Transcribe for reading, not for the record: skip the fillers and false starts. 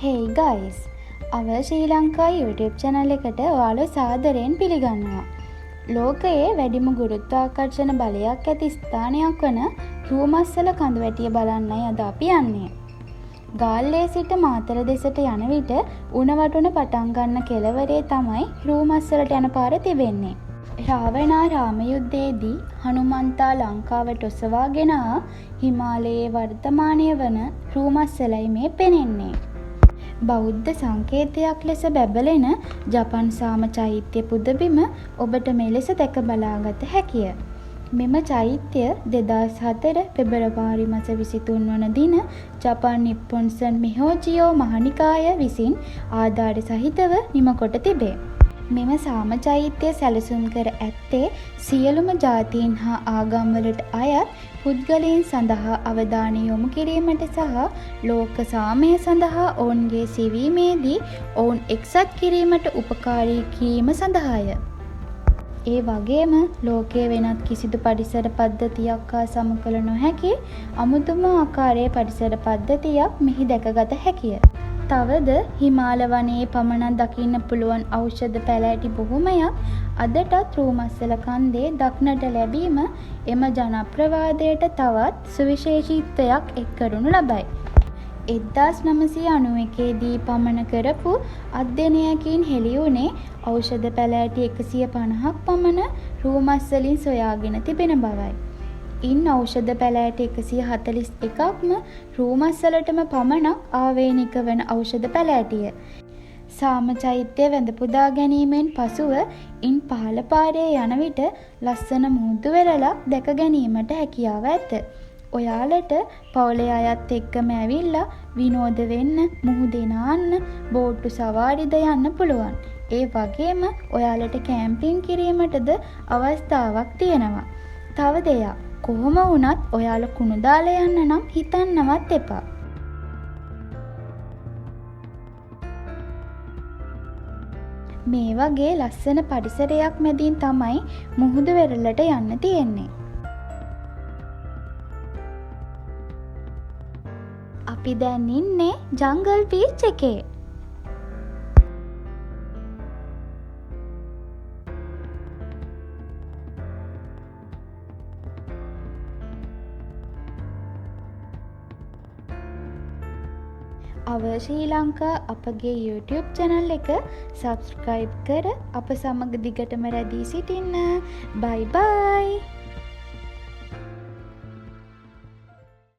Hey guys, our Sri Lanka YouTube channel එකට ඔයාලා සාදරයෙන් පිළිගන්නවා. ලෝකයේ වැඩිම ගුරුත්වාකර්ෂණ බලයක් ඇති ස්ථානයක් වන රූමස්සල කඳුවැටිය බලන්නයි අද අපි යන්නේ. ගාල්ලේ සිට මාතර දෙසට යන විට උණ වටුන පටන් ගන්න කෙළවරේ තමයි රූමස්සලට යන පාර තිබෙන්නේ. රාවණා රාම යුද්ධයේදී හනුමන්තා ලංකාවට ඔසවාගෙන හිමාලයේ වර්තමානය වන රූමස්සලයි මේ පෙනෙන්නේ. බෞද්ධ සංකේතයක් ලෙස බැබලෙන ජපන් සාම චෛත්‍ය පුදබිම ඔබට මෙලෙස දැක බලාගත හැකිය. මෙම චෛත්‍ය 2004 පෙබරවාරි මාස 23 වන දින ජපාන් නිප්පොන්සන් මිහෝජියෝ මහනිකාය විසින් ආධාර සහිතව නිමකොට තිබේ. මෙම සාම චෛත්‍ය සැලසුම් කර ඇත්තේ සියලුම ජාතීන් හා ආගම්වලට අයත් පුද්ගලයන් සඳහා අවධානය යොමු කිරීමට සහ ලෝක සාමය සඳහා ඔවුන්ගේ සිවීමේදී ඔවුන් එක්සත් කිරීමට උපකාරී කිරීම සඳහාය. ඒ වගේම ලෝකයේ වෙනත් කිසිදු පරිසර පද්ධතියක් හා සම කළ නොහැකි අමුතුම ආකාරයේ පරිසර පද්ධතියක් මෙහි දැකගත හැකිය. තවද හිමාල වනයේ පමණක් දකින්න පුළුවන් ඖෂධ පැලෑටි බොහොමයක් අදටත් රූමස්සල කන්දේ දක්නට ලැබීම එම ජනප්‍රවාදයට තවත් සුවිශේෂීත්වයක් එක් කරනු ලබයි. 1991 දී පමණ කරපු අධ්‍යයනයකින් හෙළි වුණේ ඖෂධ පැලෑටි 150ක් පමණ රූමස්සලින් සොයාගෙන තිබෙන බවයි. ඉන් ඖෂධ පැලෑටි 141ක්ම රූමස්සලටම පමණක් ආවේනික වන ඖෂධ පැලෑටිය. සාම චෛත්‍ය වැඳ පුදා ගැනීමෙන් පසුව ඉන් පහළ පාරේ යන විට ලස්සන මුහුදු වෙරළක් දැක ගැනීමට හැකියාව ඇත. ඔයාලට පවුලේ අයත් එක්කම ඇවිල්ලා විනෝද වෙන්න, මුහුදේ නාන්න, බෝට්ටු සවාරිද යන්න පුළුවන්. ඒ වගේම ඔයාලට කැම්පින් කිරීමටද අවස්ථාවක් තියෙනවා. තව දෙයක්, කොහොම වුණත් ඔයාලා කුණු දාලා යන්න නම් හිතන්නවත් එපා. මේ වගේ ලස්සන පරිසරයක් මැදින් තමයි මුහුදු වෙරළට යන්න තියෙන්නේ. අපි දැන් ඉන්නේ ජංගල් බීච් එකේ. our ශ්‍රී ලංකා අපගේ YouTube channel එක subscribe කර අප සමග දිගටම රැඳී සිටින්න. bye bye.